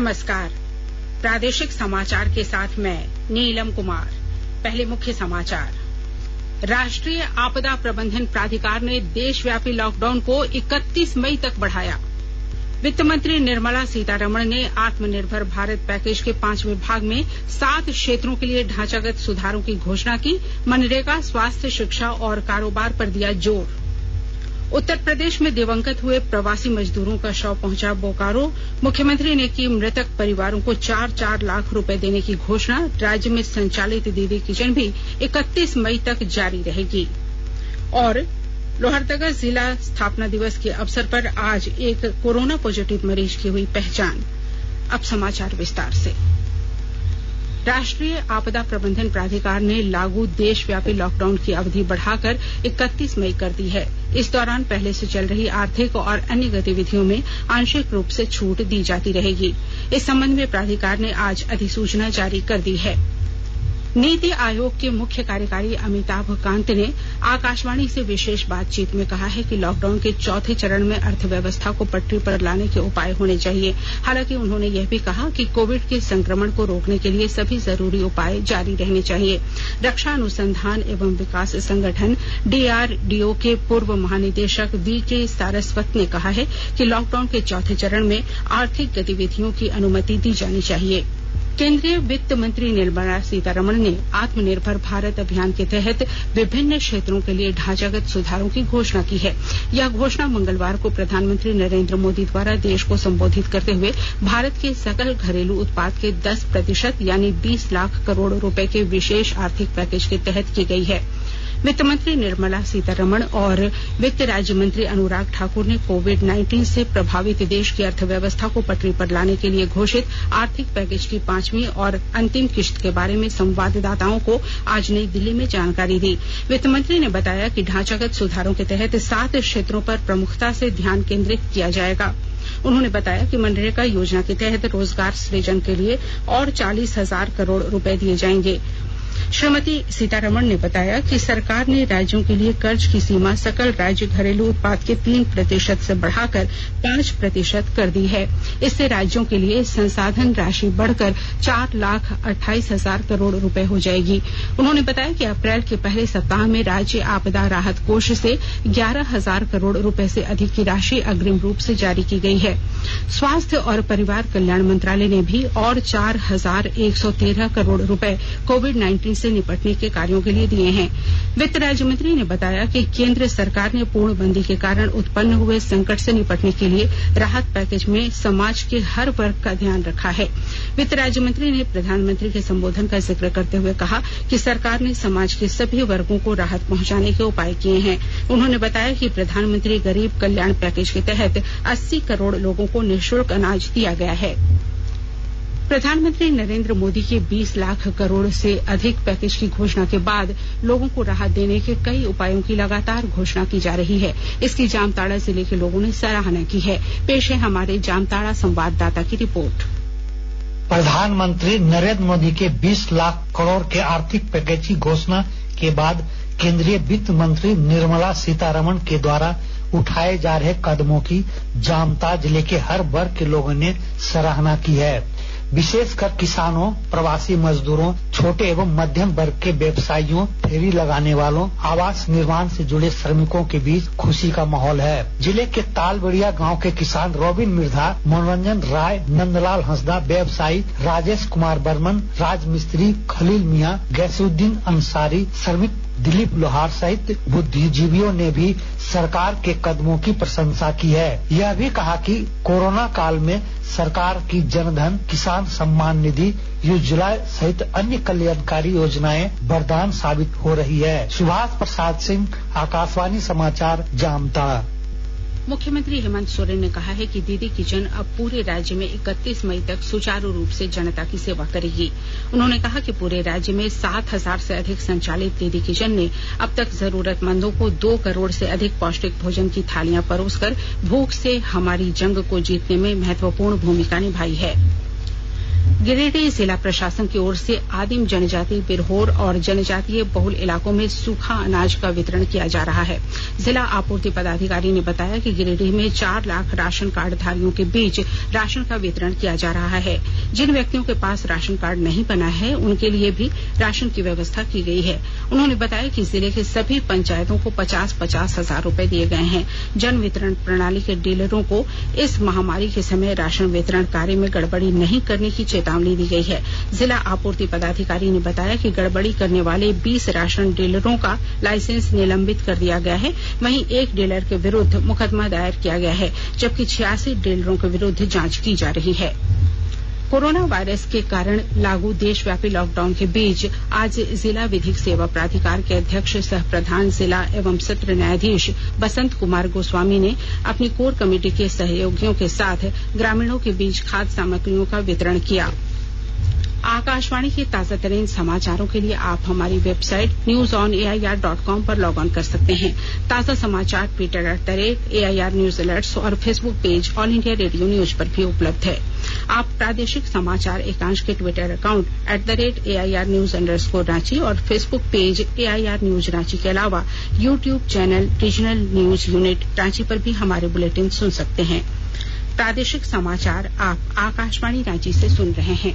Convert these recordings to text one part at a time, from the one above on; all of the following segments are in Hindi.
नमस्कार। प्रादेशिक समाचार के साथ मैं नीलम कुमार। पहले मुख्य समाचार। राष्ट्रीय आपदा प्रबंधन प्राधिकार ने देशव्यापी लॉकडाउन को 31 मई तक बढ़ाया। वित्त मंत्री निर्मला सीतारमण ने आत्मनिर्भर भारत पैकेज के 5वें भाग में 7 क्षेत्रों के लिए ढांचागत सुधारों की घोषणा की। मनरेगा, स्वास्थ्य, शिक्षा और कारोबार पर दिया जोर। उत्तर प्रदेश में दिवंगत हुए प्रवासी मजदूरों का शव पहुंचा बोकारो। मुख्यमंत्री ने की मृतक परिवारों को 4-4 लाख रुपए देने की घोषणा। राज्य में संचालित दीदी किचन भी 31 मई तक जारी रहेगी। और लोहरदगा जिला स्थापना दिवस के अवसर पर आज एक कोरोना पॉजिटिव मरीज की हुई पहचान। अब समाचार विस्तार से। राष्ट्रीय आपदा प्रबंधन प्राधिकार ने लागू देशव्यापी लॉकडाउन की अवधि बढ़ाकर 31 मई कर दी है। इस दौरान पहले से चल रही आर्थिक और अन्य गतिविधियों में आंशिक रूप से छूट दी जाती रहेगी। इस संबंध में प्राधिकार ने आज अधिसूचना जारी कर दी है। नीति आयोग के मुख्य कार्यकारी अमिताभ कांत ने आकाशवाणी से विशेष बातचीत में कहा है कि लॉकडाउन के चौथे चरण में अर्थव्यवस्था को पटरी पर लाने के उपाय होने चाहिए। हालांकि उन्होंने यह भी कहा कि कोविड के संक्रमण को रोकने के लिए सभी जरूरी उपाय जारी रहने चाहिए। रक्षा अनुसंधान एवं विकास संगठन DRDO के पूर्व महानिदेशक VK सारस्वत ने कहा है कि लॉकडाउन के चौथे चरण में आर्थिक गतिविधियों की अनुमति दी जानी चाहिए। केंद्रीय वित्त मंत्री निर्मला सीतारमण ने आत्मनिर्भर भारत अभियान के तहत विभिन्न क्षेत्रों के लिए ढांचागत सुधारों की घोषणा की है। यह घोषणा मंगलवार को प्रधानमंत्री नरेंद्र मोदी द्वारा देश को संबोधित करते हुए भारत के सकल घरेलू उत्पाद के 10% यानी 20 लाख करोड़ रुपए के विशेष आर्थिक पैकेज के तहत की गई है। वित्त मंत्री निर्मला सीतारमण और वित्त राज्य मंत्री अनुराग ठाकुर ने कोविड-19 से प्रभावित देश की अर्थव्यवस्था को पटरी पर लाने के लिए घोषित आर्थिक पैकेज की 5वीं और अंतिम किश्त के बारे में संवाददाताओं को आज नई दिल्ली में जानकारी दी। वित्त मंत्री ने बताया कि ढांचागत सुधारों के तहत 7 क्षेत्रों पर प्रमुखता से ध्यान केंद्रित किया जाएगा। उन्होंने बताया कि मनरेगा योजना के तहत रोजगार सृजन के लिए और 40,000 करोड़ रुपए दिए जाएंगे। श्रीमती सीतारमण ने बताया कि सरकार ने राज्यों के लिए कर्ज की सीमा सकल राज्य घरेलू उत्पाद के 3% से बढ़ाकर 5% कर दी है। इससे राज्यों के लिए संसाधन राशि बढ़कर 4,28,000 करोड़ रुपए हो जाएगी। उन्होंने बताया कि अप्रैल के पहले सप्ताह में राज्य आपदा राहत कोष से 11,000 करोड़ रुपए से अधिक की राशि अग्रिम रूप से जारी की गई है। स्वास्थ्य और परिवार कल्याण मंत्रालय ने भी और 4,113 करोड़ रुपए कोविड-19 से निपटने के कार्यों के लिए दिए हैं। वित्त राज्य मंत्री ने बताया कि केंद्र सरकार ने पूर्णबंदी के कारण उत्पन्न हुए संकट से निपटने के लिए राहत पैकेज में समाज के हर वर्ग का ध्यान रखा है। वित्त राज्य मंत्री ने प्रधानमंत्री के संबोधन का जिक्र करते हुए कहा कि सरकार ने समाज के सभी वर्गों को राहत पहुंचाने के उपाय किए हैं। उन्होंने बताया कि प्रधानमंत्री गरीब कल्याण पैकेज के तहत 80 करोड़ लोगों को निःशुल्क अनाज दिया गया है। प्रधानमंत्री नरेंद्र मोदी के 20 लाख करोड़ से अधिक पैकेज की घोषणा के बाद लोगों को राहत देने के कई उपायों की लगातार घोषणा की जा रही है। इसकी जामताड़ा जिले के लोगों ने सराहना की है। पेश है हमारे जामताड़ा संवाददाता की रिपोर्ट। प्रधानमंत्री नरेंद्र मोदी के 20 लाख करोड़ के आर्थिक पैकेज की घोषणा के बाद केंद्रीय वित्त मंत्री निर्मला सीतारमण के द्वारा उठाए जा रहे कदमों की जामताड़ा जिले के हर वर्ग के लोगों ने सराहना की है। विशेषकर किसानों, प्रवासी मजदूरों, छोटे एवं मध्यम वर्ग के व्यवसायियों, फेरी लगाने वालों, आवास निर्माण से जुड़े श्रमिकों के बीच खुशी का माहौल है। जिले के तालबड़िया गांव के किसान रोबिन मिर्धा, मनोरंजन राय, नंदलाल हंसदा, व्यवसायी राजेश कुमार बर्मन, राजमिस्त्री खलील मियां, गैसुद्दीन अंसारी, श्रमिक दिलीप लोहार सहित बुद्धिजीवियों ने भी सरकार के कदमों की प्रशंसा की है। यह भी कहा कि कोरोना काल में सरकार की जनधन, किसान सम्मान निधि, उज्ज्वला सहित अन्य कल्याणकारी योजनाएं वरदान साबित हो रही है। सुभाष प्रसाद सिंह, आकाशवाणी समाचार, जामताड़ा। मुख्यमंत्री हेमंत सोरेन ने कहा है कि दीदी किचन अब पूरे राज्य में 31 मई तक सुचारू रूप से जनता की सेवा करेगी। उन्होंने कहा कि पूरे राज्य में 7,000 से अधिक संचालित दीदी किचन ने अब तक जरूरतमंदों को 2 करोड़ से अधिक पौष्टिक भोजन की थालियां परोसकर भूख से हमारी जंग को जीतने में महत्वपूर्ण भूमिका निभाई है। गिरिडीह जिला प्रशासन की ओर से आदिम जनजाति बिरहोर और जनजातीय बहुल इलाकों में सूखा अनाज का वितरण किया जा रहा है। जिला आपूर्ति पदाधिकारी ने बताया कि गिरिडीह में 4 लाख राशन कार्ड धारियों के बीच राशन का वितरण किया जा रहा है। जिन व्यक्तियों के पास राशन कार्ड नहीं बना है उनके लिए भी राशन की व्यवस्था की गई है। उन्होंने बताया कि जिले के सभी पंचायतों को 50-50 हजार रूपये दिए गए हैं। जन वितरण प्रणाली के डीलरों को इस महामारी के समय राशन वितरण कार्य में गड़बड़ी नहीं करने की चेतावनी दी गई है। जिला आपूर्ति पदाधिकारी ने बताया कि गड़बड़ी करने वाले 20 राशन डीलरों का लाइसेंस निलंबित कर दिया गया है। वहीं एक डीलर के विरुद्ध मुकदमा दायर किया गया है, जबकि 86 डीलरों के विरुद्ध जांच की जा रही है। कोरोना वायरस के कारण लागू देशव्यापी लॉकडाउन के बीच आज जिला विधिक सेवा प्राधिकार के अध्यक्ष सह प्रधान जिला एवं सत्र न्यायाधीश बसंत कुमार गोस्वामी ने अपनी कोर कमेटी के सहयोगियों के साथ ग्रामीणों के बीच खाद्य सामग्रियों का वितरण किया। आकाशवाणी के ताजा तरीन समाचारों के लिए आप हमारी वेबसाइट newsonair.com पर लॉग ऑन कर सकते हैं। ताजा समाचार ट्विटर @AIR न्यूज अलर्ट्स और Facebook page all India radio news पर भी उपलब्ध है। आप प्रादेशिक समाचार एकांश के ट्विटर अकाउंट @AIR न्यूज _ और Facebook page AIR news Ranchi के अलावा YouTube channel regional news unit Ranchi पर भी हमारे बुलेटिन सुन सकते हैं। प्रादेशिक समाचार आप आकाशवाणी रांची से सुन रहे हैं।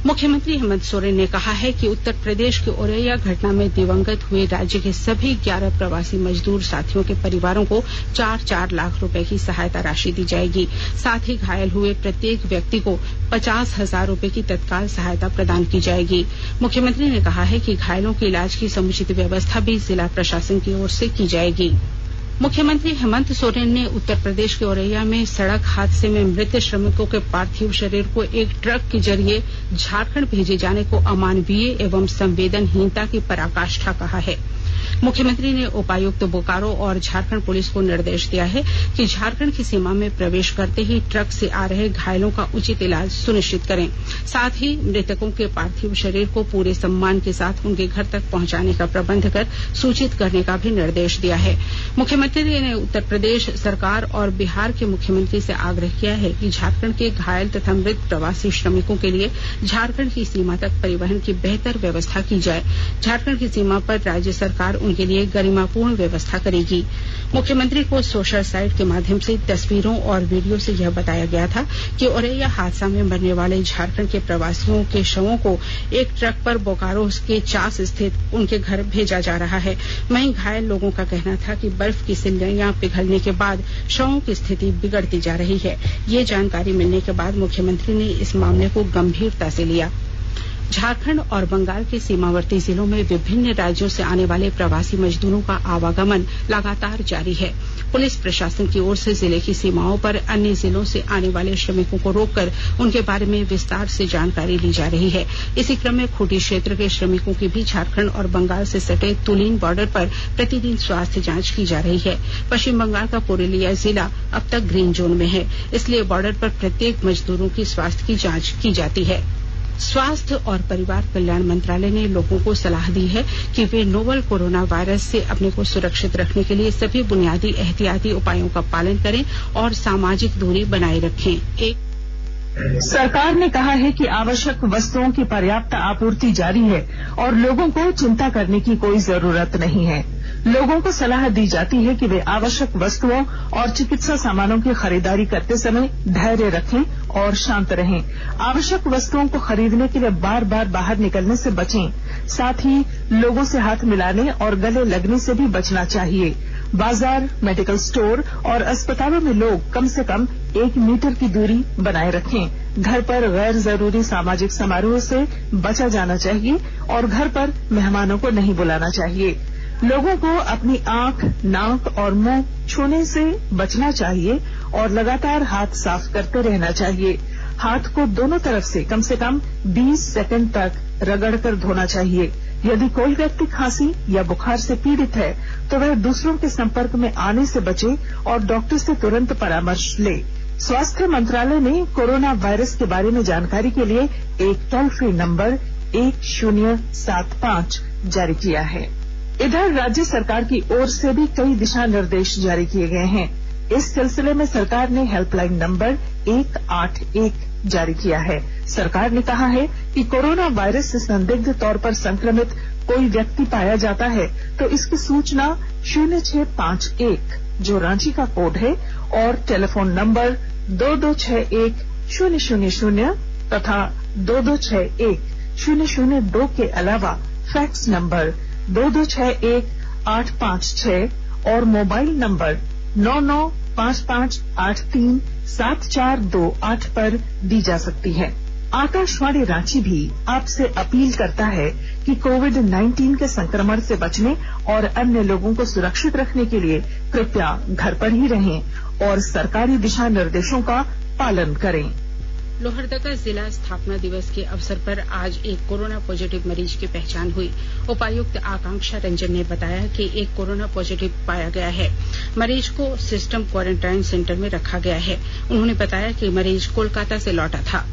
मुख्यमंत्री हेमंत सोरेन ने कहा है कि उत्तर प्रदेश के औरैया घटना में दिवंगत हुए राज्य के सभी 11 प्रवासी मजदूर साथियों के परिवारों को 4-4 लाख रुपए की सहायता राशि दी जाएगी। साथ ही घायल हुए प्रत्येक व्यक्ति को 50,000 रुपए की तत्काल सहायता प्रदान की जाएगी। मुख्यमंत्री ने कहा है कि घायलों के इलाज की समुचित व्यवस्था भी जिला प्रशासन की ओर से की जाएगी। मुख्यमंत्री हेमंत सोरेन ने उत्तर प्रदेश के औरैया में सड़क हादसे में मृत श्रमिकों के पार्थिव शरीर को एक ट्रक के जरिए झारखंड भेजे जाने को अमानवीय एवं संवेदनहीनता की पराकाष्ठा कहा है। मुख्यमंत्री ने उपायुक्त बोकारो और झारखंड पुलिस को निर्देश दिया है कि झारखंड की सीमा में प्रवेश करते ही ट्रक से आ रहे घायलों का उचित इलाज सुनिश्चित करें। साथ ही मृतकों के पार्थिव शरीर को पूरे सम्मान के साथ उनके घर तक पहुंचाने का प्रबंध कर सूचित करने का भी निर्देश दिया है। मुख्यमंत्री ने उत्तर प्रदेश सरकार और बिहार के मुख्यमंत्री से आग्रह किया है कि झारखंड के घायल तथा मृत प्रवासी श्रमिकों के लिए झारखंड की सीमा तक परिवहन की बेहतर व्यवस्था की जाए। झारखंड की सीमा पर राज्य सरकार उनके लिए गरिमापूर्ण व्यवस्था करेगी। मुख्यमंत्री को सोशल साइट के माध्यम से तस्वीरों और वीडियो से यह बताया गया था कि औरैया हादसा में मरने वाले झारखंड के प्रवासियों के शवों को एक ट्रक पर बोकारो के चास स्थित उनके घर भेजा जा रहा है। वहीं घायल लोगों का कहना था कि बर्फ की सिल्लियां पिघलने के बाद शवों की स्थिति बिगड़ती जा रही है। ये जानकारी मिलने के बाद मुख्यमंत्री ने इस मामले को गंभीरता से लिया। झारखंड और बंगाल के सीमावर्ती जिलों में विभिन्न राज्यों से आने वाले प्रवासी मजदूरों का आवागमन लगातार जारी है। पुलिस प्रशासन की ओर से जिले की सीमाओं पर अन्य जिलों से आने वाले श्रमिकों को रोककर उनके बारे में विस्तार से जानकारी ली जा रही है। इसी क्रम में खूंटी क्षेत्र के श्रमिकों की भी झारखंड और बंगाल से सटे तुलीन बॉर्डर पर प्रतिदिन स्वास्थ्य जांच की जा रही है। पश्चिम बंगाल का पुरुलिया जिला अब तक ग्रीन जोन में है, इसलिए बॉर्डर पर प्रत्येक मजदूरों की स्वास्थ्य की जांच की जाती है। स्वास्थ्य और परिवार कल्याण मंत्रालय ने लोगों को सलाह दी है कि वे नोवल कोरोना वायरस से अपने को सुरक्षित रखने के लिए सभी बुनियादी एहतियाती उपायों का पालन करें और सामाजिक दूरी बनाए रखें। सरकार ने कहा है कि आवश्यक वस्तुओं की पर्याप्त आपूर्ति जारी है और लोगों को चिंता करने की कोई जरूरत नहीं है। लोगों को सलाह दी जाती है कि वे आवश्यक वस्तुओं और चिकित्सा सामानों की खरीदारी करते समय धैर्य रखें और शांत रहें। आवश्यक वस्तुओं को खरीदने के लिए बार बार बाहर निकलने से बचें। साथ ही लोगों से हाथ मिलाने और गले लगने से भी बचना चाहिए। बाजार, मेडिकल स्टोर और अस्पतालों में लोग कम से कम 1 मीटर की दूरी बनाए रखें। घर पर गैर जरूरी सामाजिक समारोह से बचा जाना चाहिए और घर पर मेहमानों को नहीं बुलाना चाहिए। लोगों को अपनी आंख, नाक और मुंह छूने से बचना चाहिए और लगातार हाथ साफ करते रहना चाहिए। हाथ को दोनों तरफ से कम 20 सेकंड तक रगड़कर धोना चाहिए। यदि कोई व्यक्ति खांसी या बुखार से पीड़ित है तो वह दूसरों के संपर्क में आने से बचे और डॉक्टर से तुरंत परामर्श ले। स्वास्थ्य मंत्रालय ने कोरोना वायरस के बारे में जानकारी के लिए एक टोल फ्री नंबर 1075 जारी किया है। इधर राज्य सरकार की ओर से भी कई दिशा निर्देश जारी किए गए हैं। इस सिलसिले में सरकार ने हेल्पलाइन नंबर 181 जारी किया है। सरकार ने कहा है कि कोरोना वायरस से संदिग्ध तौर पर संक्रमित कोई व्यक्ति पाया जाता है तो इसकी सूचना 0651 जो रांची का कोड है और टेलीफोन नंबर 2261-000 तथा 2261-002 के अलावा फैक्स नंबर 2261-856 और मोबाइल नंबर 9955837428 पर दी जा सकती है। आकाशवाणी रांची भी आपसे अपील करता है कि कोविड-19 के संक्रमण से बचने और अन्य लोगों को सुरक्षित रखने के लिए कृपया घर पर ही रहें और सरकारी दिशा निर्देशों का पालन करें। लोहरदगा जिला स्थापना दिवस के अवसर पर आज एक कोरोना पॉजिटिव मरीज की पहचान हुई। उपायुक्त आकांक्षा रंजन ने बताया कि एक कोरोना पॉजिटिव पाया गया है। मरीज को सिस्टम क्वारंटाइन सेंटर में रखा गया है। उन्होंने बताया कि मरीज कोलकाता से लौटा था।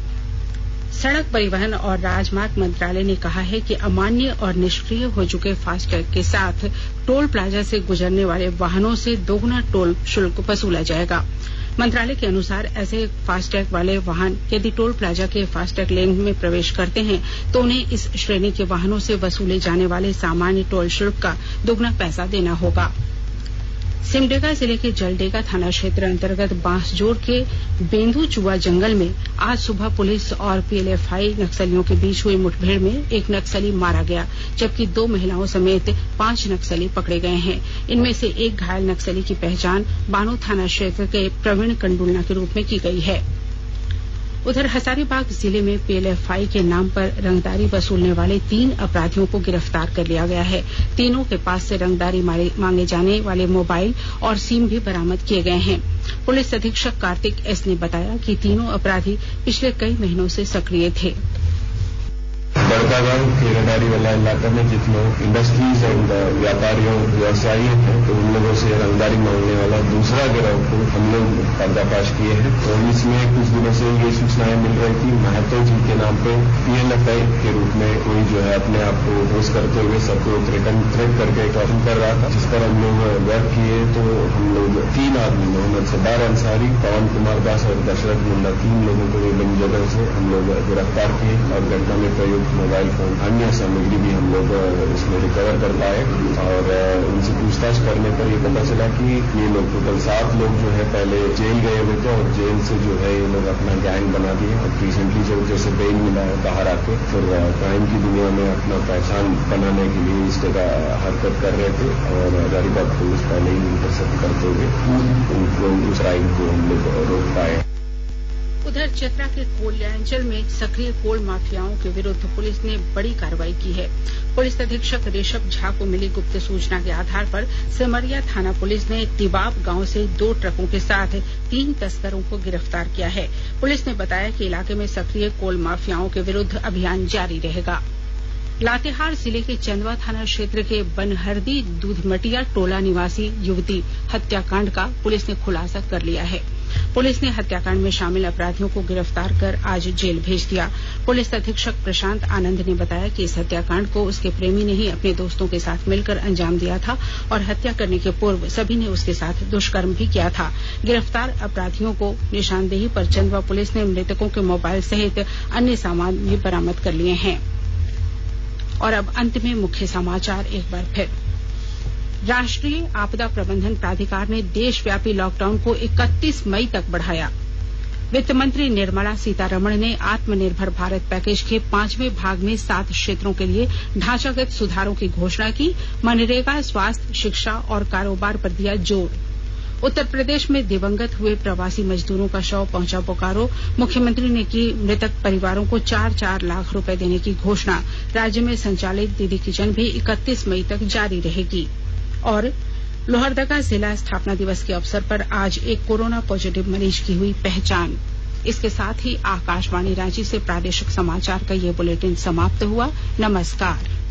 सड़क परिवहन और राजमार्ग मंत्रालय ने कहा है कि अमान्य और निष्क्रिय हो चुके फास्टैग के साथ टोल प्लाजा से गुजरने वाले वाहनों से दोगुना टोल शुल्क वसूला जाएगा। मंत्रालय के अनुसार ऐसे फास्टैग वाले वाहन यदि टोल प्लाजा के फास्टैग लेन में प्रवेश करते हैं तो उन्हें इस श्रेणी के वाहनों से वसूले जाने वाले सामान्य टोल शुल्क का दोगुना पैसा देना होगा। सिमडेगा जिले के जलडेगा थाना क्षेत्र अंतर्गत बांसजोर के बेंदुचुआ जंगल में आज सुबह पुलिस और पीएलएफआई नक्सलियों के बीच हुई मुठभेड़ में एक नक्सली मारा गया जबकि 2 महिलाओं समेत 5 नक्सली पकड़े गए हैं। इनमें से एक घायल नक्सली की पहचान बानो थाना क्षेत्र के प्रवीण कंडुलना के रूप में की गई है। उधर हजारीबाग जिले में पीएलएफआई के नाम पर रंगदारी वसूलने वाले 3 अपराधियों को गिरफ्तार कर लिया गया है। तीनों के पास से रंगदारी मांगे जाने वाले मोबाइल और सिम भी बरामद किए गए हैं। पुलिस अधीक्षक कार्तिक एस ने बताया कि तीनों अपराधी पिछले कई महीनों से सक्रिय थे। बड़कागांव केरदारी वाला इलाका में जितने इंडस्ट्रीज एंड व्यापारियों व्यवसायी हैं तो उन लोगों से रंगदारी मांगने वाला दूसरा गिरोह को हम लोग पर्दाफाश किए हैं। तो इसमें कुछ दिनों से ये सूचनाएं मिल रही थी महतो जी के नाम पे पीएलएफआई के रूप में कोई जो है अपने आप को होस्ट करते हुए सबको थ्रेट करके टॉर्चर कर रहा था, जिस पर हम लोग वर्क किए। तो हम लोग 3 आदमी मोहम्मद सब्बार अंसारी, पवन कुमार दास और दशरथ मुन्ना 3 लोगों को विभिन्न जगह से हम लोग गिरफ्तार किए और घटना में प्रयुक्त मोबाइल फोन अन्य सामग्री भी हम लोग इसमें रिकवर कर पाए। और उनसे पूछताछ करने पर ये पता चला कि ये लोग टोटल 7 लोग जो है पहले जेल गए हुए थे और जेल से जो है ये लोग अपना गैंग बना दिए और रिसेंटली जो जैसे बेल मिला है बाहर आके फिर क्राइम की दुनिया में अपना पहचान बनाने के लिए इस जगह हरकत कर रहे थे। और हजारीबाग पुलिस पहले ही इंटरसेप्ट करते हुए उनको उस राइड को हम लोग रोक पाए। उधर चतरा के कोल्याञ्चल में सक्रिय कोल माफियाओं के विरुद्ध पुलिस ने बड़ी कार्रवाई की है। पुलिस अधीक्षक ऋषभ झा को मिली गुप्त सूचना के आधार पर सिमरिया थाना पुलिस ने तिबाब गांव से 2 ट्रकों के साथ 3 तस्करों को गिरफ्तार किया है। पुलिस ने बताया कि इलाके में सक्रिय कोल माफियाओं के विरुद्ध अभियान जारी रहेगा। लातेहार जिले के चंदवा थाना क्षेत्र के बनहरदी दूधमटिया टोला निवासी युवती हत्याकांड का पुलिस ने खुलासा कर लिया है। पुलिस ने हत्याकांड में शामिल अपराधियों को गिरफ्तार कर आज जेल भेज दिया। पुलिस अधीक्षक प्रशांत आनंद ने बताया कि इस हत्याकांड को उसके प्रेमी ने ही अपने दोस्तों के साथ मिलकर अंजाम दिया था और हत्या करने के पूर्व सभी ने उसके साथ दुष्कर्म भी किया था। गिरफ्तार अपराधियों को निशानदेही पर चंदवा पुलिस ने मृतकों के मोबाइल सहित अन्य सामान भी बरामद कर लिए हैं। और अब अंत में मुख्य समाचार एक बार फिर। राष्ट्रीय आपदा प्रबंधन प्राधिकार ने देशव्यापी लॉकडाउन को 31 मई तक बढ़ाया। वित्त मंत्री निर्मला सीतारमण ने आत्मनिर्भर भारत पैकेज के 5वें भाग में 7 क्षेत्रों के लिए ढांचागत सुधारों की घोषणा की। मनरेगा, स्वास्थ्य, शिक्षा और कारोबार पर दिया जोर। उत्तर प्रदेश में दिवंगत हुए प्रवासी मजदूरों का शव पहुंचा बोकारो। मुख्यमंत्री ने की मृतक परिवारों को 4-4 लाख रुपए देने की घोषणा। राज्य में संचालित दीदी किचन भी 31 मई तक जारी रहेगी। और लोहरदगा जिला स्थापना दिवस के अवसर पर आज एक कोरोना पॉजिटिव मरीज की हुई पहचान। इसके साथ ही आकाशवाणी रांची से प्रादेशिक समाचार का ये बुलेटिन समाप्त हुआ। नमस्कार।